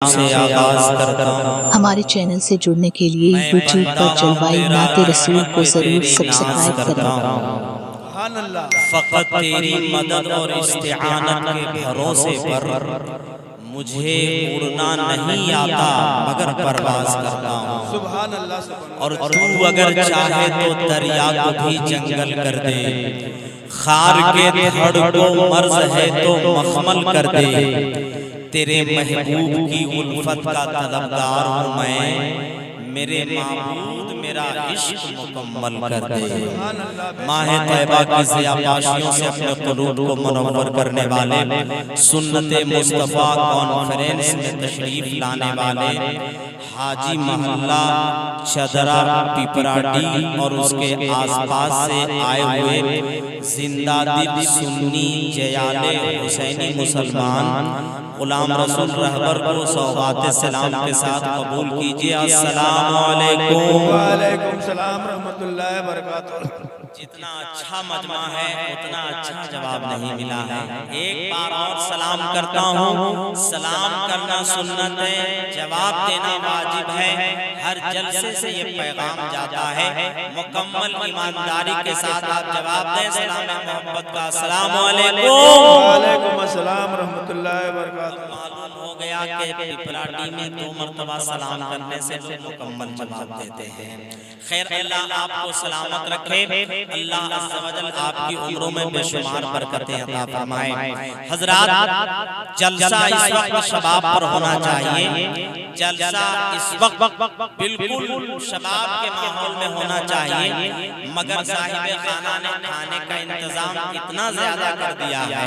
से आगाज करता हूँ। हमारे चैनल से जुड़ने के लिए यूट्यूब पर जलवाई नाते रसूल को जरूर सब्सक्राइब करें। फ़क़त तेरी मदद और इस्तिआनत के भरोसे पर मुझे उड़ना नहीं आता मगर परवाज़ करता हूँ। सुभान अल्लाह। और तू अगर चाहे तो दरिया को भी जंगल कर दे, खार के धड़ को मर्ज है तो मखमल कर दे। तेरे महबूब की उल्फत का तलबगार हूँ मैं, मेरे माबूद मेरा इश्क मुकम्मल कर दे। माह तैबा की ज़ियाबाशियों से अपने क़ुलूब को मुनव्वर करने वाले, सुन्नते मुस्तफ़ा कॉन्फ्रेंस में तशरीफ़ लाने वाले हाजी महल्ला चदरा पिपराडी और उसके आसपास से आए हुए जिंदा दिल सुन्नी जयाले हुसैनी मुसलमान गुलाम रसूल रहबर को सौगात सलाम के साथ कबूल कीजिए। अस्सलाम वालेकुम। वालेकुम सलाम रहमतुल्लाहि व बरकातुहू। जितना अच्छा मजमा है उतना अच्छा जवाब नहीं मिला है। एक बार और सलाम करता हूँ। सलाम करना सुन्नत है, जवाब देना वाजिब है। हर जलसे से ये पैगाम जाता है, मुकम्मल ईमानदारी के साथ आप जवाब दें। सलाम मोहब्बत का अस्सलाम वालेकुम। वालेकुम अस्सलाम रहमतुल्लाहि व बरकातुहू। मालूम हो गया कि पिपराडी में 2 मरतबा सलाम करने से लोग मुकम्मल जवाब देते हैं। खैर, अल्लाह आपको सलामत रखे, अल्लाह अज़्ज़ व जल आपकी उम्रों में बेशुमार बरकतें अता फरमाए। हज़रात, जलसा इस वक्त शबाब पर होना चाहिए। जलसा इस वक्त बिल्कुल शबाब के माहौल में होना चाहिए, मगर साहिब खाना ने खाने का इंतजाम इतना ज्यादा कर दिया है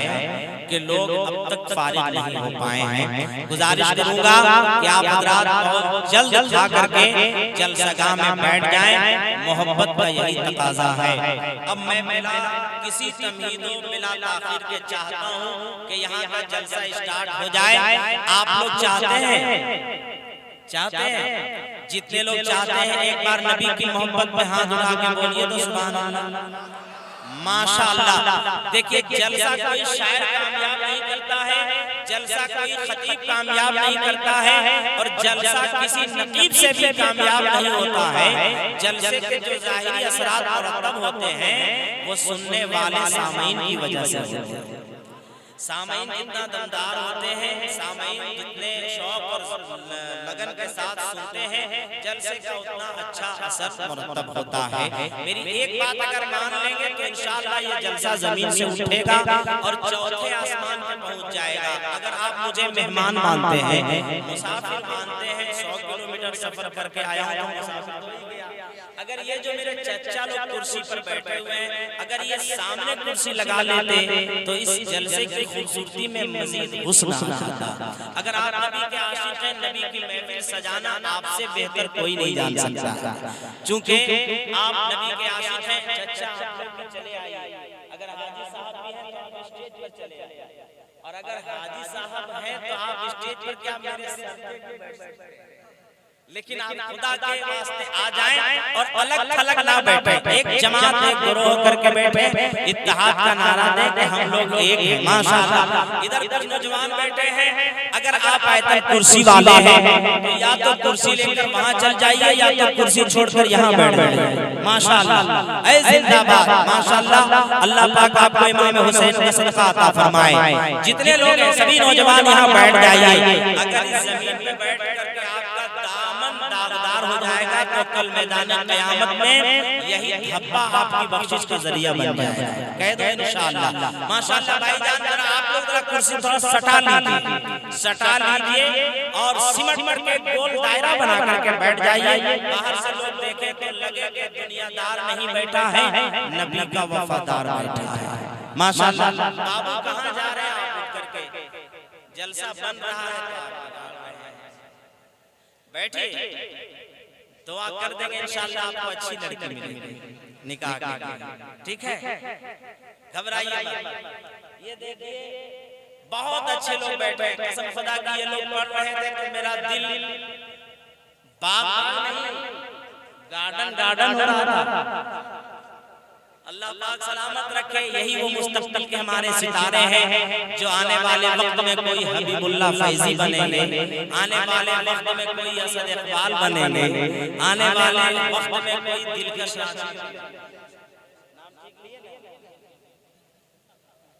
कि लोग अब तक फारिग नहीं हो पाए हैं। गुजारिश करूंगा कि आप हज़रात बहुत जल्द खा करके जलसागाह में बैठ जाएं। मोहब्बत का यही तकाजा है। अब मैं बिना किसी तमहीदो बिला ताखीर के चाहता हूँ कि यहाँ का जलसा स्टार्ट हो जाए। आप लोग चाहते हैं? जितने लोग चाहते हैं एक बार नबी की मोहब्बत में हाथ उठा के बोलिए तो सुभान अल्लाह, माशाअल्लाह। देखिए, जलसा कोई शायर कामयाब नहीं करता है, जलसा कोई खतीब कामयाब नहीं करता है, और जलसा किसी नकीब से भी कामयाब नहीं होता है। जलसे के जो ज़ाहिरी असरात मुरतब होते हैं वो सुनने वाले सामीन की वजह से होते हैं। सामीन जितना दमदार होते हैं, सामीन जितने शौक और लगन के साथ सुनते हैं, जलसे का उतना अच्छा असर मुरतब होता है। मेरी एक बात अगर मान लेंगे तो इंशाअल्लाह ये जलसा जमीन से उठेगा और चौथे आसमान पे पहुंच जाएगा। अगर आप मुझे मेहमान मानते हैं, मुसाफिर मानते हैं, 100 किलोमीटर सफर करके आया हूं, मुसाफिर तो नहीं गया। अगर ये जो मेरे चचा लोग कुर्सी पर बैठे हुए हैं, अगर ये सामने कुर्सी लगा लेते तो इस जलसे की खूबसूरती में मजीद हुस्न आ जाता। अगर आप नबी के आशिक हैं, नबी की महफिल सजाना आपसे बेहतर कोई नहीं जान सकता। चूंकि आप नबी के आशिक हैं, चचा आप लोग भी चले आइए। अगर हाजी साहब भी हैं तो आप स्टेज पर चले आइए, और अगर हाजी साहब हैं तो आप स्टेज पर क्या मेरे सर पे बैठ सकते हैं। लेकिन आप खुदा के वास्ते आ जाएं और अलग थलग ना बैठे, एक जमात एक गिरोह करके बैठे, इत्तेहाद का नारा दें कि हम लोग एक हैं। माशाअल्लाह, इधर कुछ नौजवान बैठे हैं, अगर आप आयतन कुर्सी वाले हैं तो या तो कुर्सी लेकर वहां चल जाइए या तो कुर्सी छोड़कर यहाँ बैठ जाइए। माशाअल्लाह, ऐ जिंदाबाद, माशाअल्लाह। अल्लाह पाक आपको इमाम हुसैन का सदका अता फरमाए। जितने लोग हैं सभी नौजवान यहाँ बैठ जाइए। अगर इस जमीन में बैठ करके आपका दामन दागदार हो जाएगा तो कल मैदान क़यामत में यही धब्बा आपकी बख्शिश का जरिया बन जाएगा। कह दो इंशाअल्लाह। माशाअल्लाह भाईजान, जरा आप लोग जरा कुर्सी थोड़ा सटा लीजिए और सिमट के गोल दायरा बना करके बैठ जाइए। बाहर से लोग देखें तो लगे कि दुनियादार नहीं बैठा है, नबी का वफादार बैठा है। माशाअल्लाह। बाबू कहाँ जा रहे हैं आप? उठ करके जलसा बन रहा है, बैठिए, दुआ कर देंगे इंशाअल्लाह आपको अच्छी लड़की मिलेगी निकाह की। ठीक है, घबराइए मत। ये देखिए बहुत अच्छे लोग बैठे हैं, कसम खुदा की ये लोग पढ़ रहे थे तो मेरा दिल बाग नहीं गार्डन हो रहा था। अल्लाह पाक सलामत रखे। यही वो मुस्तकबिल के हमारे सितारे हैं जो आने वाले वक्त में कोई हबीबुल्लाह फैजी बनेंगे, आने वाले वक्त में कोई असद इकबाल बनेंगे, आने वाले वक्त में कोई दिलकश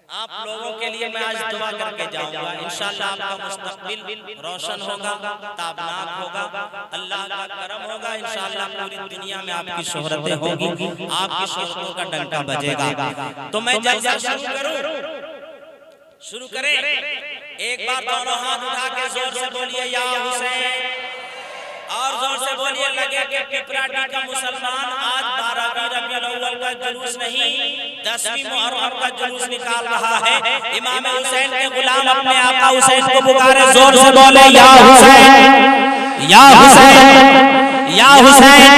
आप लोगों के लिए मैं आज दुआ करके जाऊंगा। इंशाअल्लाह आपका मुस्तकबिल रोशन होगा, ताबनाक होगा, अल्लाह का करम होगा। इंशाअल्लाह पूरी दुनिया में आपकी शोहरतें होगी, आपकी शोहरतों का डंका बजेगा। तो मैं जलसा शुरू करें। एक बार दोनों हाथ उठा के जोर से बोलिए या हुसैन, और जोर से बोलिए लगे कि पिपराटी का मुसलमान आज 12वीं रबीउल अव्वल का जुलूस नहीं 10वीं मुहर्रम का जुलूस निकाल रहा है। इमाम हुसैन के गुलाम अपने आका हुसैन को पुकारे, जोर से बोले या हुसैन या हुसैन या हुसैन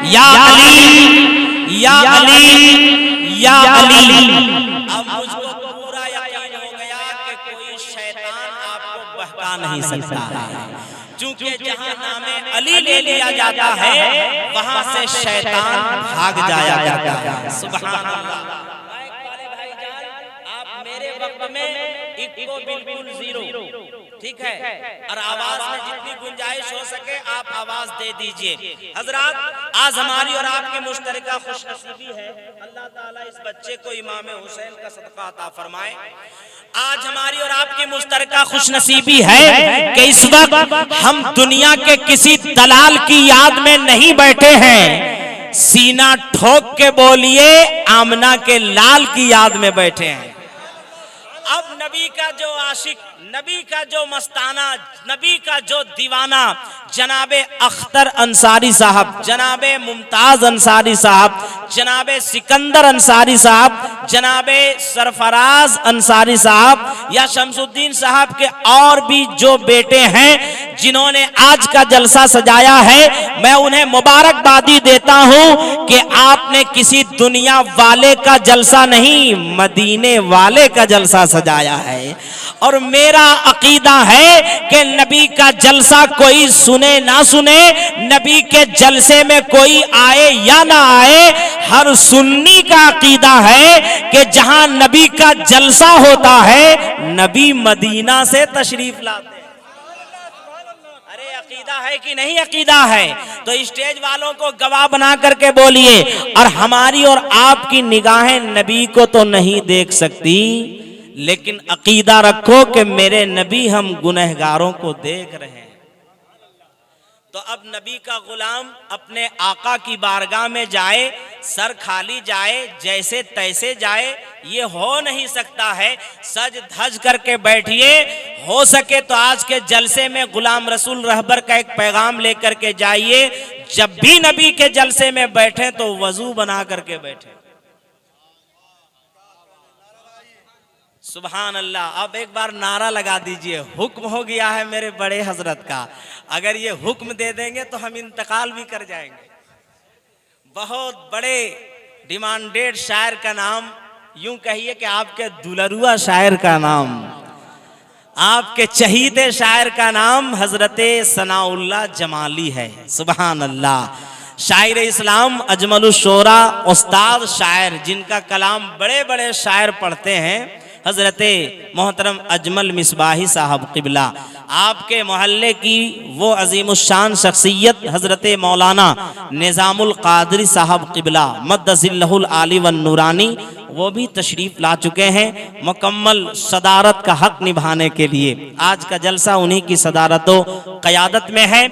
या अली या अली या अली। अब मुझको पूरा यकीन हो गया कि कोई शैतान आपको बहका नहीं सकता है, क्योंकि जहां नामे अली ले लिया जाता है वहां से शैतान भाग जाया करता है। सुभान अल्लाह। वाले भाईजान, आप मेरे वक्त में इको बिल्कुल जीरो, ठीक है, और आवाज में जितनी गुंजाइश हो सके आप आवाज दे दीजिए। हजरात, आज हमारी और आपकी मुश्तरका खुशनसीबी है, अल्लाह ताला इस बच्चे को इमाम हुसैन का सदका अता फरमाए। आज हमारी और आपकी मुश्तरका खुशनसीबी है कि इस वक्त हम दुनिया के किसी दलाल की याद में नहीं बैठे हैं, सीना ठोक के बोलिए आमना के लाल की याद में बैठे हैं। अब नबी का जो आशिक, नबी का जो मस्ताना, नबी का जो दीवाना जनाबे अख्तर अंसारी साहब, जनाबे मुमताज अंसारी साहब, जनाबे सिकंदर अंसारी साहब, जनाबे सरफराज अंसारी साहब या शमसुद्दीन साहब के और भी जो बेटे हैं जिन्होंने आज का जलसा सजाया है, मैं उन्हें मुबारकबादी देता हूं कि आपने किसी दुनिया वाले का जलसा नहीं, मदीने वाले का जलसा सजाया है। और मेरा अकीदा है कि नबी का जलसा कोई सुने ना सुने, नबी के जलसे में कोई आए या ना आए, हर सुन्नी का अकीदा है कि जहां नबी का जलसा होता है नबी मदीना से तशरीफ लाते। अरे अकीदा है कि नहीं अकीदा है? तो स्टेज वालों को गवाह बना करके बोलिए। और हमारी और आपकी निगाहें नबी को तो नहीं देख सकती, लेकिन अकीदा रखो कि मेरे नबी हम गुनहगारों को देख रहे हैं। तो अब नबी का गुलाम अपने आका की बारगाह में जाए, सर खाली जाए, जैसे तैसे जाए, ये हो नहीं सकता है। सज धज करके बैठिए। हो सके तो आज के जलसे में गुलाम रसूल रहबर का एक पैगाम लेकर के जाइए, जब भी नबी के जलसे में बैठे तो वजू बना करके बैठे। सुभान अल्लाह। अब एक बार नारा लगा दीजिए, हुक्म हो गया है मेरे बड़े हजरत का। अगर ये हुक्म दे देंगे तो हम इंतकाल भी कर जाएंगे। बहुत बड़े डिमांडेड शायर का नाम, यूं कहिए कि आपके दुलरुआ शायर का नाम, आपके चहीते शायर का नाम हजरते सनाउल्लाह जमाली है। सुभान अल्लाह। शायर इस्लाम अजमलुश शोरा, उस्ताद शायर, जिनका कलाम बड़े बड़े शायर पढ़ते हैं, हजरते मोहतरम अजमल मिसबाही साहब किबला। आपके मोहल्ले की वो अजीमुशान शख्सियत हजरते मौलाना निज़ामुल कादरी साहब किबला मद्दजिल्लहुल आली वन नूरानी, वो भी तशरीफ ला चुके हैं मुकम्मल सदारत का हक निभाने के लिए। आज का जलसा उन्हीं की सदारतो क़यादत में है।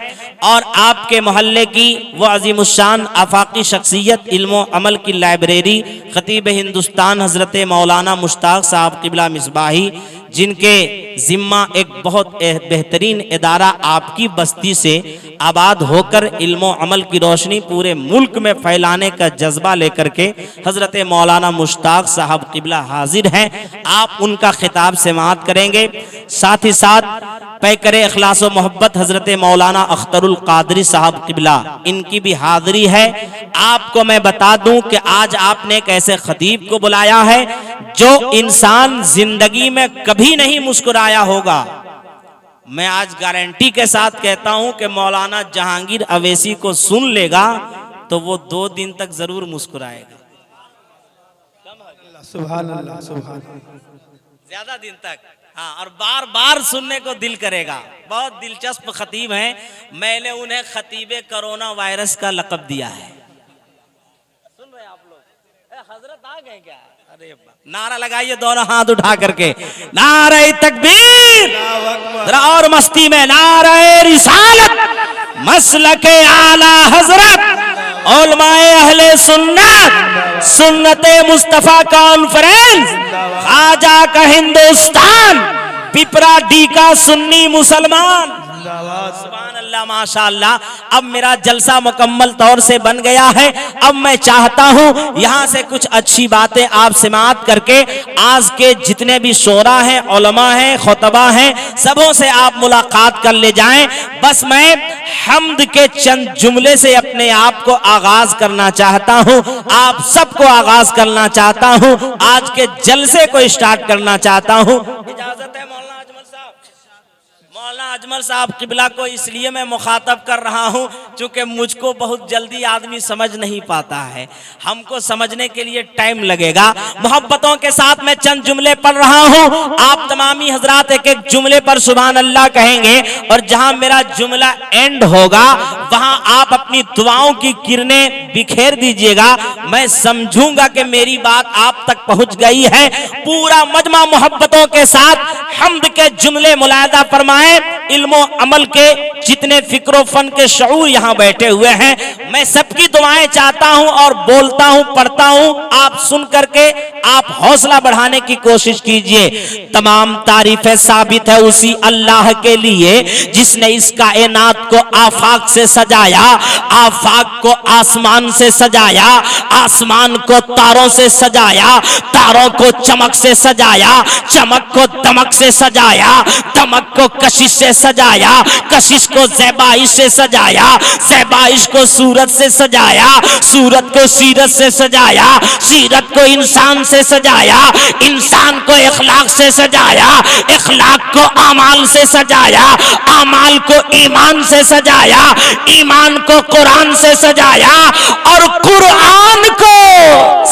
और आपके मोहल्ले की वो अजीमुशान आफाकी शख्सियत इल्म अमल की लाइब्रेरी खतीब हिंदुस्तान हजरत मौलाना मुश्ताक साहब किबला मिसबाही, जिनके जिम्मा एक बहुत बेहतरीन इदारा आपकी बस्ती से आबाद होकर इल्म अमल की रोशनी पूरे मुल्क में फैलाने का जज्बा लेकर के हजरत मौलाना मुश्ताक साहब किबला हाजिर हैं। आप उनका खिताब समाअत करेंगे। साथ ही साथ पैकरे इखलास व मोहब्बत हजरत मौलाना अख्तरुल कादरी साहब किबला, इनकी भी हाजिरी है। आपको मैं बता दूं कि आज आपने एक ऐसे खतीब को बुलाया है जो इंसान जिंदगी में कभी नहीं मुस्कुराया होगा। मैं आज गारंटी के साथ कहता हूं कि मौलाना जहांगीर अवैसी को सुन लेगा तो वो 2 दिन तक जरूर मुस्कुराएगा। सुभान अल्लाह, सुभान अल्लाह। ज्यादा दिन तक, हाँ, और बार बार सुनने को दिल करेगा। बहुत दिलचस्प खतीब हैं। मैंने उन्हें खतीबे कोरोना वायरस का लक़ब दिया है। सुन रहे आप लोग? हजरत आ गए क्या? अरे नारा लगाइए दोनों हाथ उठा करके, नारे तकबीर, जरा और मस्ती में, नारे रिसालत, मसलके आला हजरत, उलमाए अहले सुन्नत, सुन्नते मुस्तफा कॉन्फ्रेंस, खाजा का हिंदुस्तान, पिपरा डी का सुन्नी मुसलमान। सुभान अल्लाह, माशाअल्लाह। अब मेरा जलसा मुकम्मल तौर से बन गया है। अब मैं चाहता हूं यहां से कुछ अच्छी बातें आप समाअत करके आज के जितने भी शोरा हैं, उलमा हैं, खुतबा हैं, सबों से आप मुलाकात कर ले जाएं। बस मैं हम्द के चंद जुमले से अपने आप को आगाज करना चाहता हूं, आप सबको आगाज करना चाहता हूं, आज के जलसे को स्टार्ट करना चाहता हूं। इजाजत है मौलाना अजमल साहब? मौलाना अजमल साहब किबला को इसलिए मैं मुखातब कर रहा हूं क्योंकि मुझको बहुत जल्दी आदमी समझ नहीं पाता है, हमको समझने के लिए टाइम लगेगा। मोहब्बतों के साथ मैं चंद जुमले पढ़ रहा हूं, आप तमामी हजरात एक एक जुमले पर सुभान अल्लाह कहेंगे और जहां मेरा जुमला एंड होगा वहां आप अपनी दुआओं की किरणें बिखेर दीजिएगा। मैं समझूंगा कि मेरी बात आप तक पहुंच गई है। पूरा मजमा मोहब्बतों के साथ हम्द के जुमले मुलायदा फरमाएं। इल्मो अमल के जितने फिक्रो फन के शऊर यहाँ बैठे हुए हैं, मैं सबकी दुआएं चाहता हूं और बोलता हूं, पढ़ता हूं, आप सुन करके आप हौसला बढ़ाने की कोशिश कीजिए। तमाम तारीफें साबित है उसी अल्लाह के लिए जिसने इस कायनात को आफाक से सजाया, आफाक को आसमान से सजाया, आसमान को तारों से सजाया, तारों को चमक से सजाया, चमक को दमक से सजाया, दमक को कशिश से सजाया, कशिश को ज़ैबाइश से सजाया, ज़ैबाइश को सूरत से सजाया, सूरत को सीरत से सजाया, सीरत को इंसान से सजाया, इंसान को इखलाक से सजाया, इखलाक को आमाल से सजाया, आमाल को ईमान से सजाया, ईमान को कुरान से सजाया और कुरान को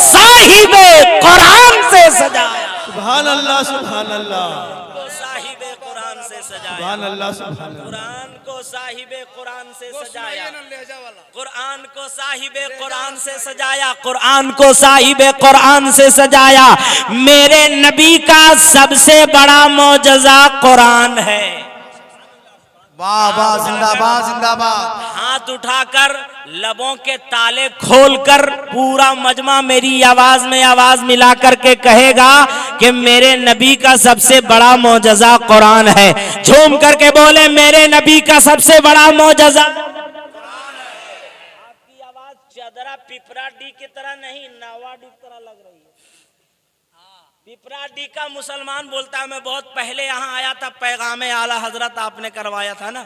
साहिबे कुरान से सजाया। सुभान अल्लाह, सुभान अल्लाह, साहिबे कुरान से सजाया। सुभान अल्लाह, सुभान अल्लाह। कुरान को साहिबे कुरान से सजाया, कुरान को साहिबे कुरान से सजाया, कुरान को साहिबे कुरान से सजाया। मेरे नबी का सबसे बड़ा मौजज़ा कुरान है। वाह वाह, जिंदाबाद जिंदाबाद। हाथ उठाकर लबों के ताले खोलकर पूरा मजमा मेरी आवाज में आवाज मिला करके कहेगा कि मेरे नबी का सबसे बड़ा मौजज़ा कुरान है। झूम करके बोले, मेरे नबी का सबसे बड़ा मौजज़ा कुरान है। आपकी आवाज चदरा पिपरा डी की तरह नहीं, नावा डी की तरह लग रही है। पिपरा डी का मुसलमान बोलता है, मैं बहुत पहले यहाँ आया था, पैगाम आला हजरत आपने करवाया था ना,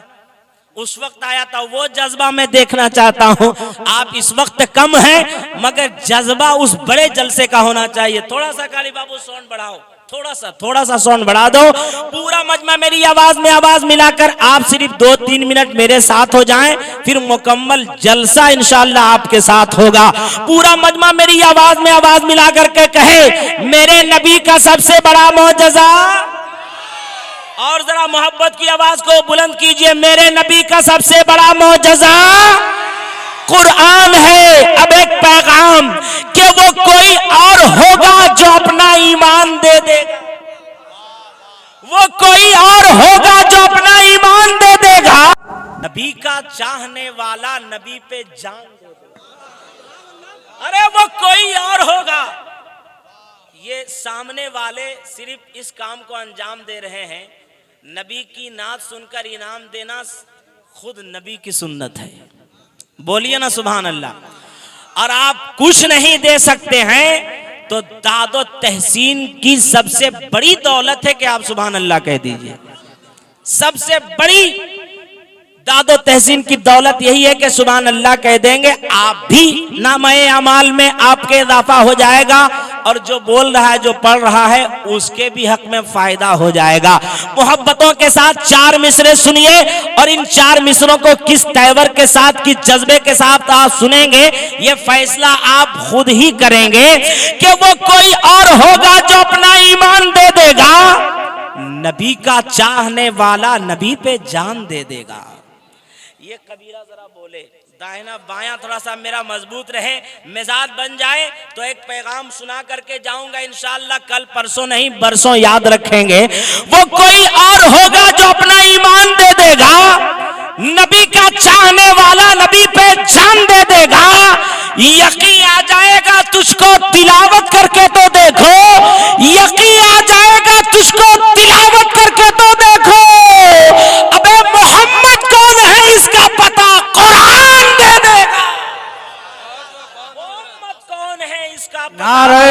उस वक्त आया था, वो जज्बा मैं देखना चाहता हूँ। आप इस वक्त कम हैं मगर जज्बा उस बड़े जलसे का होना चाहिए। थोड़ा सा काली बाबू साउंड बढ़ाओ, थोड़ा सा साउंड बढ़ा दो। पूरा मजमा मेरी आवाज में आवाज मिलाकर आप सिर्फ 2-3 मिनट मेरे साथ हो जाएं, फिर मुकम्मल जलसा इंशाअल्लाह आपके साथ होगा। पूरा मजमा मेरी आवाज में आवाज मिला करके कहे, मेरे नबी का सबसे बड़ा मौजज़ा। और जरा मोहब्बत की आवाज को बुलंद कीजिए, मेरे नबी का सबसे बड़ा मौजज़ा कुरान है। अब एक पैगाम कि वो कोई और होगा जो अपना ईमान दे देगा, वो कोई और होगा जो अपना ईमान दे देगा। नबी का चाहने वाला नबी पे जान दे देगा। अरे वो कोई और होगा। ये सामने वाले सिर्फ इस काम को अंजाम दे रहे हैं, नबी की नात सुनकर इनाम देना खुद नबी की सुन्नत है। बोलिए ना सुभान अल्लाह। और आप कुछ नहीं दे सकते हैं तो दादो तहसीन की सबसे बड़ी दौलत है कि आप सुभान अल्लाह कह दीजिए। सबसे बड़ी दादो तहसीन की दौलत यही है कि सुभान अल्लाह कह देंगे, आप भी नामे अमाल में आपके इजाफा हो जाएगा, और जो बोल रहा है, जो पढ़ रहा है, उसके भी हक में फायदा हो जाएगा। मोहब्बतों के साथ 4 मिसरे सुनिए और इन 4 मिसरों को किस तेवर के साथ, किस जज्बे के साथ आप सुनेंगे, ये फैसला आप खुद ही करेंगे कि वो कोई और होगा जो अपना ईमान दे देगा, नबी का चाहने वाला नबी पे जान दे देगा। ये कबीरा जरा बोले, दाहिना बायां थोड़ा सा मेरा मजबूत रहे, मिजाज बन जाए तो एक पैगाम सुना करके जाऊंगा इंशाअल्लाह, कल परसों नहीं बरसों याद रखेंगे। वो कोई और होगा जो अपना ईमान दे देगा, नबी का चाहने वाला नबी पे जान दे देगा। यकीन आ जाएगा तुझको तिलावत करके तो देखो, यकीन आ जाएगा तुझको तिलावत करके तो देखो। अबे मोहम्मद कौन है इसका पता कुरान दे देगा। मोहम्मद कौन है इसका पता, नारे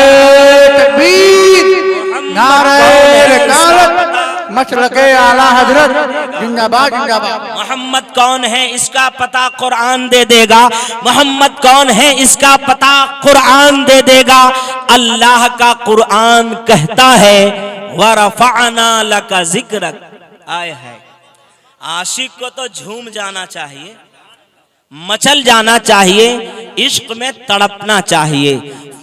तकबीर, नारे रिसालत, मशरक़े आला हजरत, जिंदाबाद जिंदाबाद। मोहम्मद कौन है इसका पता कुरान दे देगा, मोहम्मद कौन है इसका पता कुरान दे देगा। अल्लाह का कुरान कहता है वरफ़अना लका ज़िक्रक। आए है, आशिक को तो झूम जाना चाहिए, मचल जाना चाहिए, इश्क में तड़पना चाहिए।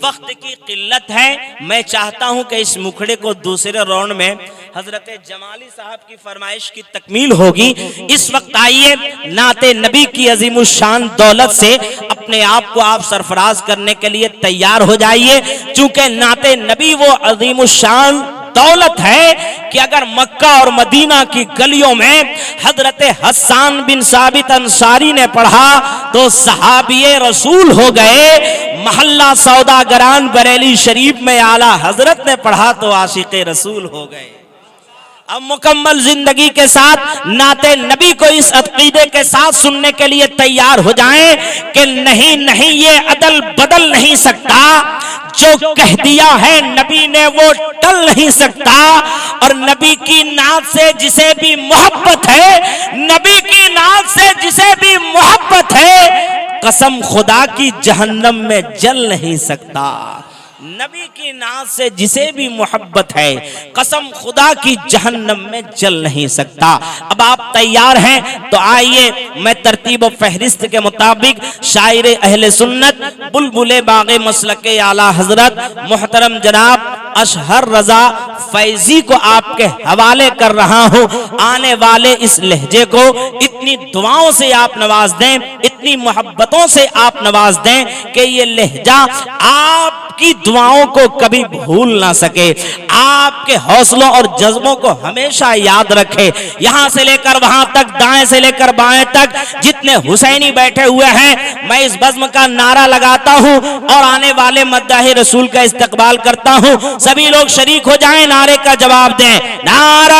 वक्त की किल्लत है, मैं चाहता हूं कि इस मुखड़े को दूसरे राउंड में हजरत जमाली साहब की फरमाइश की तकमील होगी। इस वक्त आइए नाते नबी की अजीमुशान दौलत से अपने आप को आप सरफराज करने के लिए तैयार हो जाइए, चूंकि नाते नबी वो अजीमुशान दौलत है कि अगर मक्का और मदीना की गलियों में हजरत हसन बिन साबित अंसारी ने पढ़ा तो सहाबिये रसूल हो गए, महल्ला सौदागरान बरेली शरीफ में आला हजरत ने पढ़ा तो आशिक़े रसूल हो गए। अब मुकम्मल जिंदगी के साथ नाते नबी को इस अकीदे के साथ सुनने के लिए तैयार हो जाएं कि नहीं नहीं, ये अदल बदल नहीं सकता, जो कह दिया है नबी ने वो टल नहीं सकता। और नबी की नात से जिसे भी मोहब्बत है, नबी की नात से जिसे भी मोहब्बत है, कसम खुदा की जहन्नम में जल नहीं सकता। नबी की नात से जिसे भी मोहब्बत है, कसम खुदा की जहन्नम में जल नहीं सकता। अब आप तैयार हैं तो आइए मैं तरतीब और फहरिस्त के मुताबिक शायर अहले सुन्नत बुलबुले बागे मसलके आला हजरत मोहतरम जनाब अशहर रजा फैजी को आपके हवाले कर रहा हूं। आने वाले इस लहजे को इतनी दुआओं से आप नवाज दें, इतनी मोहब्बतों से आप नवाज दें कि ये लहजा आपकी दुआओं को कभी भूल ना सके, आपके हौसलों और जज्बों को हमेशा याद रखे। यहां से लेकर वहां तक, दाएं से लेकर बाएं तक जितने हुसैनी बैठे हुए हैं, मैं इस बज़्म का नारा लगाता हूं और आने वाले मद्दाह रसूल का इस्तकबाल करता हूं। सभी लोग शरीक हो जाएं, नारे का जवाब दें। नारे